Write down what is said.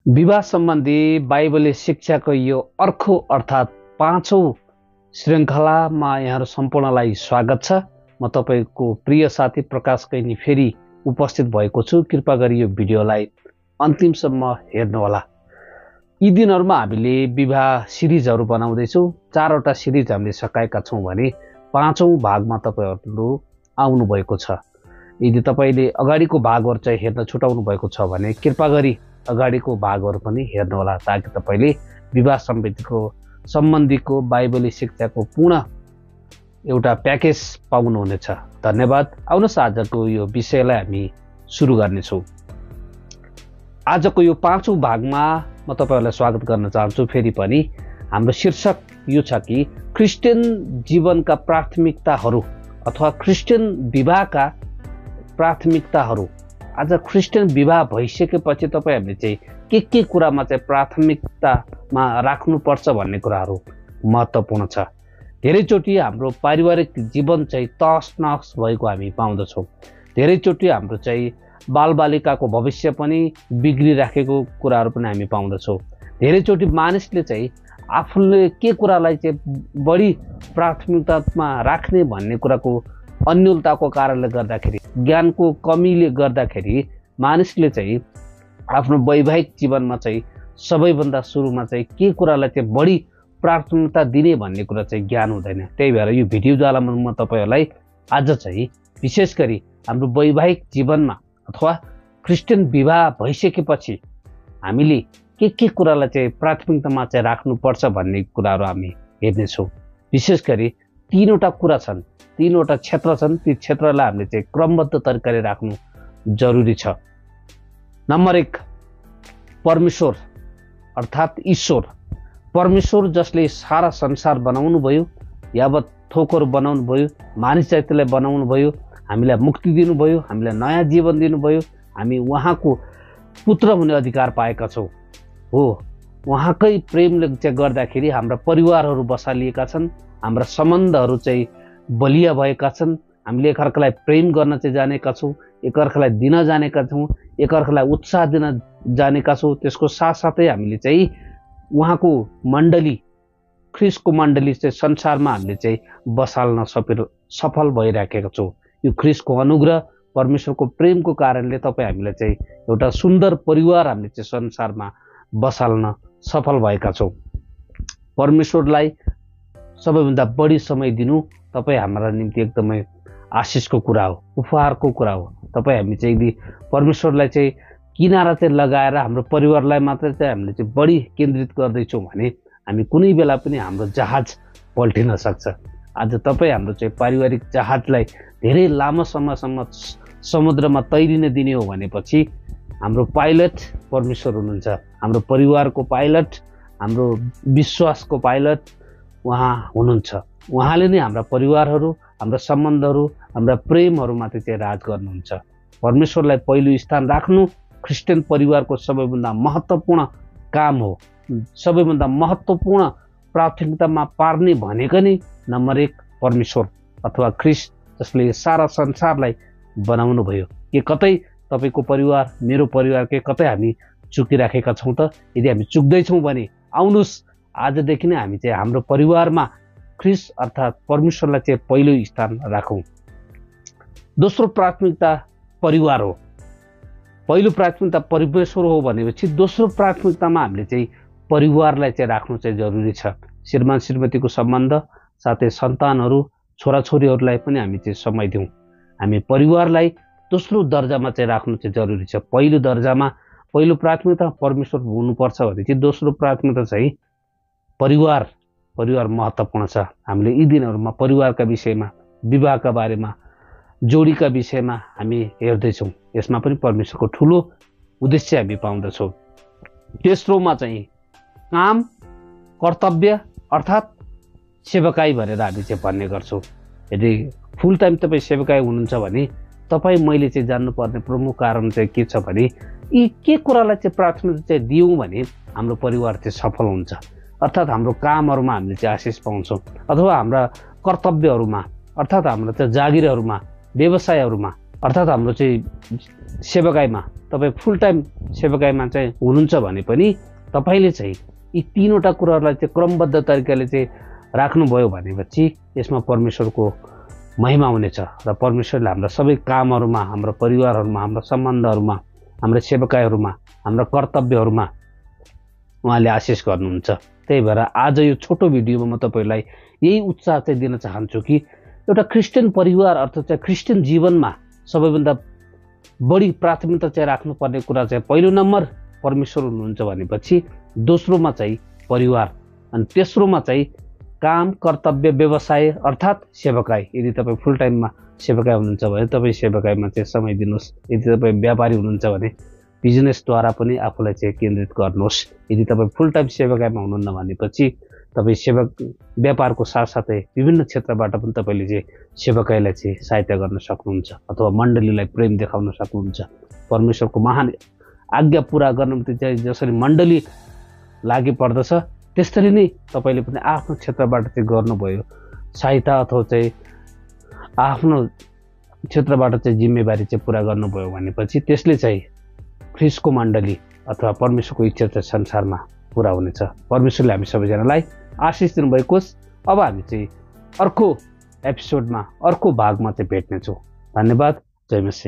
विवाह सम्बन्धी बाइबलीय शिक्षाको यो अर्को अर्थात् पाँचौं श्रृङ्खलामा यहाँहरू सम्पूर्णलाई स्वागत छ। म तपाईको प्रिय साथी प्रकाश कैनी फेरि उपस्थित भएको छु। कृपा गरी यो भिडियोलाई अन्तिमसम्म हेर्नुहोला। यी दिनहरूमा हामीले विवाह सिरिजहरू बनाउँदैछौँ। 4वटा सिरिज हामीले सकाएका छौँ भने 5औं भागमा तपाईहरु आउनु भएको छ। यदि तपाईले अगाडिको भागहरू चाहिँ हेर्न छुटाउनु भएको छ भने कृपा गरी अगाडिको भागहरू पनि हेर्नुहोला, ताकि तपाईले विवाह सम्बन्धीको बाइबली शिक्षाको पूर्ण एउटा प्याकेज पाउनुहुनेछ। धन्यवाद। आउनुहोस् आजको यो विषयलाई हामी सुरु गर्नेछौँ। आजको यो 5औं भागमा म तपाईहरुलाई स्वागत गर्न चाहन्छु। फेरि पनि हाम्रो शीर्षक यो छ कि क्रिस्चियन जीवनका प्राथमिकताहरू अथवा क्रिस्चियन विवाहका प्राथमिकताहरू। आज क्रिस्चियन विवाह भइसकेपछि तपाईहरुले चाहिँ के कुरामा चाहिँ प्राथमिकतामा राख्नुपर्छ भन्ने कुराहरू महत्त्वपूर्ण छ। धेरैचोटि हाम्रो पारिवारिक जीवन चाहिँ तहस-नहस भएको हामी पाउँदछौँ। धेरैचोटि हाम्रो चाहिँ बालबालिकाको भविष्य पनि बिग्रिराखेको कुराहरू पनि हामी पाउँदछौँ। धेरैचोटि मानिसले चाहिँ आफूले के कुरालाई चाहिँ बढी प्राथमिकतामा राख्ने भन्ने कुराको अन्योलताको कारणले गर्दाखेरि, ज्ञानको कमीले गर्दाखेरि मानिसले चाहिँ आफ्नो वैवाहिक जीवनमा चाहिँ सबैभन्दा सुरुमा चाहिँ के कुरालाई चाहिँ बढी प्राथमिकता दिने भन्ने कुरा चाहिँ ज्ञान हुँदैन। त्यही भएर यो भिडियोद्वारा म तपाईहरुलाई आज चाहिँ विशेष गरी हाम्रो वैवाहिक जीवनमा अथवा क्रिस्चियन विवाह भइसकेपछि हामीले के कुरालाई चाहिँ प्राथमिकतामा चाहिँ राख्नुपर्छ भन्ने कुराहरू हामी हेर्नेछौँ। विशेष गरी 3वटा कुरा छन्, 3वटा क्षेत्र छन्। ती क्षेत्रलाई हामीले चाहिँ क्रमबद्ध तरिकाले राख्नु जरुरी छ। नम्बर 1, परमेश्वर अर्थात् ईश्वर। परमेश्वर जसले सारा संसार बनाउनु भयो, यावत थोकहरू बनाउनु भयो, मानिस जातिलाई बनाउनु भयो, हामीलाई मुक्ति दिनुभयो, हामीलाई नयाँ जीवन दिनुभयो, हामी उहाँको पुत्र हुने अधिकार पाएका छौँ। हो, उहाँकै प्रेमले चाहिँ गर्दाखेरि हाम्रा परिवारहरू बसालिएका छन्, हाम्रा सम्बन्धहरू चाहिँ बलिया भएका छन्। हामीले एकअर्कालाई प्रेम गर्न चाहिँ जानेका छौँ, एकअर्कालाई दिन जानेका छौँ, एकअर्कालाई उत्साह दिन जानेका छौँ। त्यसको साथसाथै हामीले चाहिँ उहाँको मण्डली, ख्रिस्टको मण्डली चाहिँ संसारमा हामीले चाहिँ बसाल्न सफल भइराखेका छौँ। यो ख्रिस्टको अनुग्रह, परमेश्वरको प्रेमको कारणले हामीलाई चाहिँ एउटा सुन्दर परिवार हामीले चाहिँ संसारमा बसाल्न सफल भएका छौँ। परमेश्वरलाई सबैभन्दा बढी समय दिनु हाम्रा निम्ति एकदमै आशिषको कुरा हो, उपहारको कुरा हो। हामी चाहिँ यदि परमेश्वरलाई चाहिँ किनारा चाहिँ लगाएर हाम्रो परिवारलाई मात्र चाहिँ हामीले चाहिँ बढी केन्द्रित गर्दैछौँ भने हामी कुनै बेला पनि हाम्रो जहाज पल्टिन सक्छ। आज हाम्रो चाहिँ पारिवारिक जहाजलाई धेरै लामो समयसम्म समुद्रमा तैरिन दिने हो भनेपछि हाम्रो पाइलट परमेश्वर हुनुहुन्छ। हाम्रो परिवारको पाइलट, हाम्रो विश्वासको पाइलट उहाँ हुनुहुन्छ। उहाँले नै हाम्रा परिवारहरू, हाम्रा सम्बन्धहरू, हाम्रा प्रेमहरूमाथि चाहिँ राज गर्नुहुन्छ। परमेश्वरलाई पहिलो स्थान राख्नु क्रिस्चियन परिवारको सबैभन्दा महत्त्वपूर्ण काम हो। सबैभन्दा महत्त्वपूर्ण प्राथमिकतामा पार्ने भनेको नै नम्बर 1 परमेश्वर अथवा ख्रिस्ट, जसले सारा संसारलाई बनाउनु भयो। के कतै तपाईको परिवार, मेरो परिवार के कतै हामी चुकिराखेका छौँ त? यदि हामी चुक्दैछौँ भने आउनुहोस् आजदेखि नै हामी चाहिँ हाम्रो परिवारमा ख्रिस्ट अर्थात् परमेश्वरलाई चाहिँ पहिलो स्थान राखौँ। दोस्रो प्राथमिकता परिवार हो। पहिलो प्राथमिकता परमेश्वर हो भनेपछि दोस्रो प्राथमिकतामा हामीले चाहिँ परिवारलाई चाहिँ राख्नु चाहिँ जरुरी छ। श्रीमान श्रीमतीको सम्बन्ध, साथै सन्तानहरू, छोराछोरीहरूलाई पनि हामी चाहिँ समय दिउँ। हामी परिवारलाई दोस्रो दर्जामा चाहिँ राख्नु चाहिँ जरुरी छ। पहिलो दर्जामा पहिलो प्राथमिकता परमेश्वर हुनुपर्छ भने चाहिँ दोस्रो प्राथमिकता चाहिँ परिवार महत्त्वपूर्ण छ। हामीले यी दिनहरूमा परिवारका विषयमा, विवाहका बारेमा, जोडीका विषयमा हामी हेर्दैछौँ। यसमा पनि परमेश्वरको ठुलो उद्देश्य हामी पाउँदछौँ। तेस्रोमा चाहिँ काम, कर्तव्य अर्थात् सेवकाई भनेर हामी चाहिँ भन्ने गर्छौँ। यदि फुल टाइम तपाईँ सेवकाई हुनुहुन्छ भने मैले चाहिँ जान्नुपर्ने प्रमुख कारण चाहिँ के छ भने यी के कुरालाई चाहिँ प्राथमिकता चाहिँ दियौँ भने हाम्रो परिवार चाहिँ सफल हुन्छ। अर्थात् हाम्रो कामहरूमा हामीले चाहिँ आशिष पाउँछौँ, अथवा हाम्रा कर्तव्यहरूमा अर्थात् हाम्रो चाहिँ जागिरहरूमा, व्यवसायहरूमा अर्थात् हाम्रो चाहिँ सेवाकाईमा तपाईँ फुल टाइम सेवाकाईमा चाहिँ हुनुहुन्छ भने पनि तपाईँले चाहिँ यी तीनवटा कुराहरूलाई चाहिँ क्रमबद्ध तरिकाले चाहिँ राख्नुभयो भनेपछि यसमा परमेश्वरको महिमा हुनेछ र परमेश्वरले हाम्रा सबै कामहरूमा, हाम्रो परिवारहरूमा, हाम्रो सम्बन्धहरूमा, हाम्रो सेवाकाईहरूमा, हाम्रो कर्तव्यहरूमा उहाँले आशिष गर्नुहुन्छ। त्यही भएर आज यो छोटो भिडियोमा म तपाईँलाई यही उत्साह चाहिँ दिन चाहन्छु कि एउटा क्रिस्चियन परिवार अर्थात् चाहिँ क्रिस्चियन जीवनमा सबैभन्दा बढी प्राथमिकता चाहिँ राख्नुपर्ने कुरा चाहिँ पहिलो नम्बर परमेश्वर हुनुहुन्छ भनेपछि दोस्रोमा चाहिँ परिवार अनि तेस्रोमा चाहिँ काम, कर्तव्य, व्यवसाय अर्थात् सेवाकाई। यदि तपाईँ फुल टाइममा सेवाकाई हुनुहुन्छ भने तपाईँ सेवाकाईमा चाहिँ समय दिनुहोस्। यदि तपाईँ व्यापारी हुनुहुन्छ भने बिजनेसद्वारा पनि आफूलाई चाहिँ केन्द्रित गर्नुहोस्। यदि तपाईँ फुल टाइम सेवाकाईमा हुनुहुन्न भनेपछि तपाईँ व्यापारको साथसाथै विभिन्न क्षेत्रबाट पनि तपाईँले चाहिँ सेवाकाईलाई चाहिँ सहायता गर्न सक्नुहुन्छ अथवा मण्डलीलाई प्रेम देखाउन सक्नुहुन्छ। परमेश्वरको महान आज्ञा पुरा गर्न चाहिँ जसरी मण्डली लागि पर्दछ त्यसरी नै तपाईँले पनि आफ्नो क्षेत्रबाट चाहिँ गर्नुभयो सहायता अथवा चाहिँ आफ्नो क्षेत्रबाट चाहिँ जिम्मेवारी चाहिँ पुरा गर्नुभयो भनेपछि त्यसले चाहिँ ख्रिस्टको मण्डली अथवा परमेश्वरको इच्छा चाहिँ संसारमा पुरा हुनेछ। परमेश्वरले हामी सबैजनालाई आशिष दिनुभएको होस्। अब हामी चाहिँ अर्को एपिसोडमा अर्को भागमा चाहिँ भेट्नेछौँ। धन्यवाद। जय मसीह।